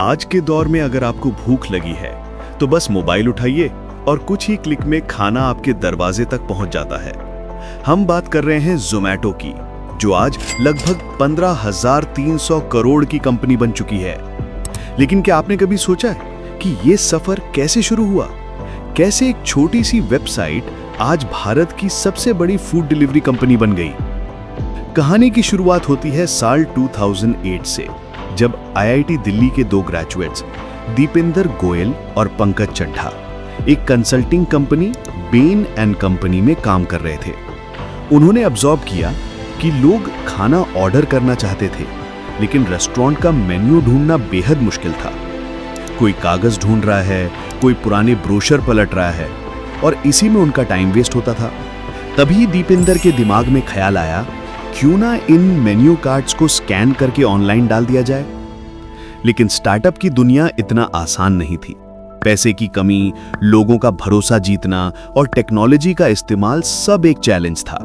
आज के दौर में अगर आपको भूख लगी है तो बस मोबाइल उठाइए और कुछ ही क्लिक में खाना आपके दरवाजे तक पहुंच जाता है। हम बात कर रहे हैं ज़ोमैटो की, जो आज लगभग 15,300 करोड़ की कंपनी बन चुकी है। लेकिन क्या आपने कभी सोचा है कि ये सफर कैसे शुरू हुआ? कैसे एक छोटी सी वेबसाइट आज भारत की सबसे बड़ी फूड डिलीवरी कंपनी बन गई? कहानी की शुरुआत होती है साल 2008 से, जब आईआईटी दिल्ली के दो ग्रेजुएट्स दीपेंद्र गोयल और पंकज चड्ढा एक consulting company Ben and company में काम कर रहे थे। उन्होंने ऑब्जर्व किया कि लोग खाना ऑर्डर करना चाहते थे, लेकिन रेस्टोरेंट का मेन्यू ढूंढना बेहद मुश्किल था। कोई कागज ढूंढ रहा है, कोई पुराने ब्रोशर पलट रहा है, और इसी में उनका टाइम वेस्ट होता था। तभी दीपेंद्र के दिमाग में ख्याल आया, क्यों ना इन मेन्यू कार्ड्स को स्कैन करके ऑनलाइन डाल दिया जाए। लेकिन स्टार्टअप की दुनिया इतना आसान नहीं थी। पैसे की कमी, लोगों का भरोसा जीतना और टेक्नोलॉजी का इस्तेमाल सब एक चैलेंज था।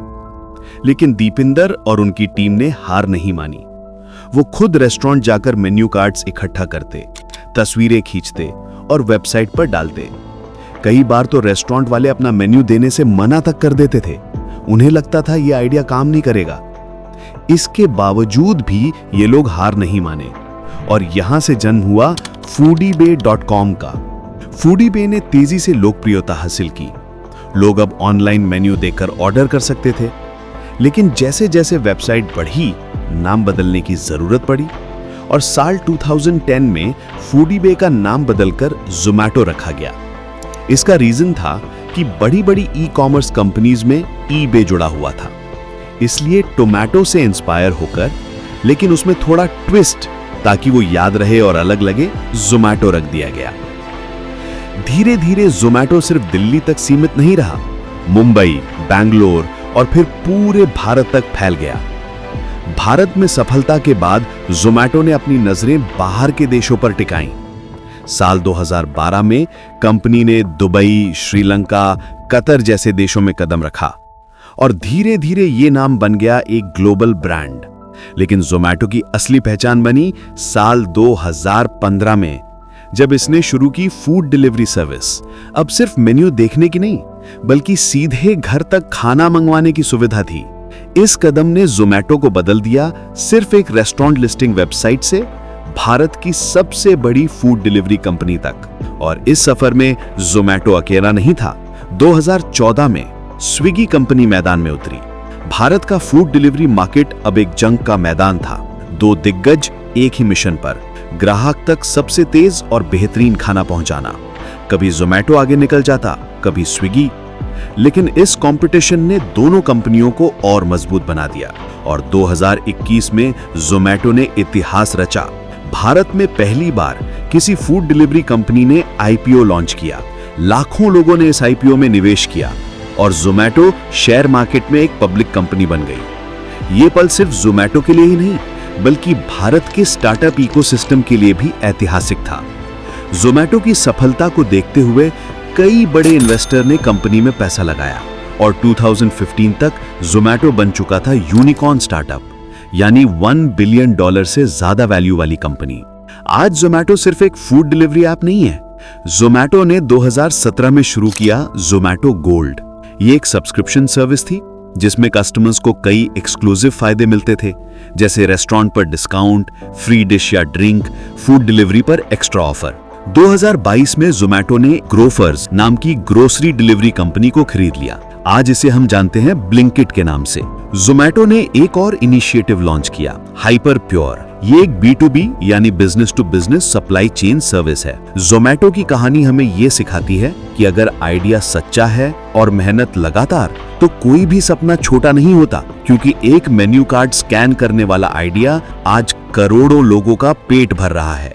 लेकिन दीपेंद्र और उनकी टीम ने हार नहीं मानी। वो खुद रेस्टोरेंट जाकर मेन्यू कार्ड्स इकट्ठा करते, तस्वीरें खींचते और वेबसाइट पर डालते। कई बार तो रेस्टोरेंट वाले अपना मेन्यू देने से मना तक कर देते थे। उन्हें लगता था ये आइडिया काम नहीं करेगा। इसके बावजूद भी ये लोग हार नहीं माने और यहां से जन्म हुआ foodibay.com का। foodibay ने तेजी से लोकप्रियता हासिल की। लोग अब ऑनलाइन मेन्यू देखकर ऑर्डर कर सकते थे। लेकिन जैसे जैसे वेबसाइट बढ़ी, नाम बदलने की जरूरत पड़ी और साल 2010 में foodibay का नाम बदलकर ज़ोमैटो रखा गया। इसका रीजन था कि बड़ी बड़ी ई कॉमर्स कंपनीज में ईबे जुड़ा हुआ था, इसलिए टोमेटो से इंस्पायर होकर, लेकिन उसमें थोड़ा ट्विस्ट ताकि वो याद रहे और अलग लगे, ज़ोमैटो रख दिया गया। धीरे धीरे ज़ोमैटो सिर्फ दिल्ली तक सीमित नहीं रहा, मुंबई, बैंगलोर और फिर पूरे भारत तक फैल गया। भारत में सफलता के बाद ज़ोमैटो ने अपनी नजरें बाहर के देशों पर टिकाईं। साल 2012 में कंपनी ने दुबई, श्रीलंका, कतर जैसे देशों में कदम रखा और धीरे धीरे ये नाम बन गया एक ग्लोबल ब्रांड। लेकिन ज़ोमैटो की असली पहचान बनी साल 2015 में, जब इसने शुरू की फूड डिलीवरी सर्विस। अब सिर्फ मेन्यू देखने की नहीं, बल्कि सीधे घर तक खाना मंगवाने की सुविधा थी। इस कदम ने ज़ोमैटो को बदल दिया सिर्फ एक रेस्टोरेंट लिस्टिंग वेबसाइट से भारत की सबसे बड़ी फूड डिलीवरी कंपनी तक। और इस सफर में ज़ोमैटो अकेला नहीं था। 2014 में स्विगी कंपनी मैदान में उतरी। भारत का फूड डिलीवरी मार्केट अब एक जंग का मैदान था। दो दिग्गज एक ही मिशन पर, ग्राहक तक सबसे तेज और बेहतरीन खाना पहुंचाना। कभी ज़ोमैटो आगे निकल जाता, कभी स्विगी। लेकिन इस कंपटीशन ने दोनों कंपनियों को और मजबूत बना दिया और 2021 में ज़ोमैटो ने इतिहास रचा। भारत में पहली बार किसी फूड डिलीवरी कंपनी ने आईपीओ लॉन्च किया। लाखों लोगों ने इस आईपीओ में निवेश किया और ज़ोमैटो शेयर मार्केट में एक पब्लिक कंपनी बन गई। ये पल सिर्फ ज़ोमैटो के लिए ही नहीं, बल्कि भारत के स्टार्टअप इकोसिस्टम के लिए भी ऐतिहासिक था। ज़ोमैटो की सफलता को देखते हुए कई बड़े इन्वेस्टर ने कंपनी में पैसा लगाया और 2015 तक ज़ोमैटो बन चुका था यूनिकॉर्न स्टार्टअप, यानी $1 बिलियन से ज्यादा वैल्यू वाली कंपनी। आज ज़ोमैटो सिर्फ एक फूड डिलीवरी ऐप नहीं है। ज़ोमैटो ने 2017 में शुरू किया ज़ोमैटो गोल्ड। ये एक सब्सक्रिप्शन सर्विस थी जिसमें कस्टमर्स को कई एक्सक्लूसिव फायदे मिलते थे, जैसे रेस्टोरेंट पर डिस्काउंट, फ्री डिश या ड्रिंक, फूड डिलीवरी पर एक्स्ट्रा ऑफर। 2022 में ज़ोमैटो ने ग्रोफर्स नाम की ग्रोसरी डिलीवरी कंपनी को खरीद लिया। आज इसे हम जानते हैं ब्लिंकिट के नाम से। ज़ोमैटो ने एक और इनिशिएटिव लॉन्च किया, हाइपर प्योर। ये एक B2B यानी business to business supply chain service है। ज़ोमैटो की कहानी हमें ये सिखाती है कि अगर आइडिया सच्चा है और मेहनत लगातार, तो कोई भी सपना छोटा नहीं होता, क्योंकि एक मेन्यू कार्ड स्कैन करने वाला आइडिया आज करोड़ों लोगों का पेट भर रहा है।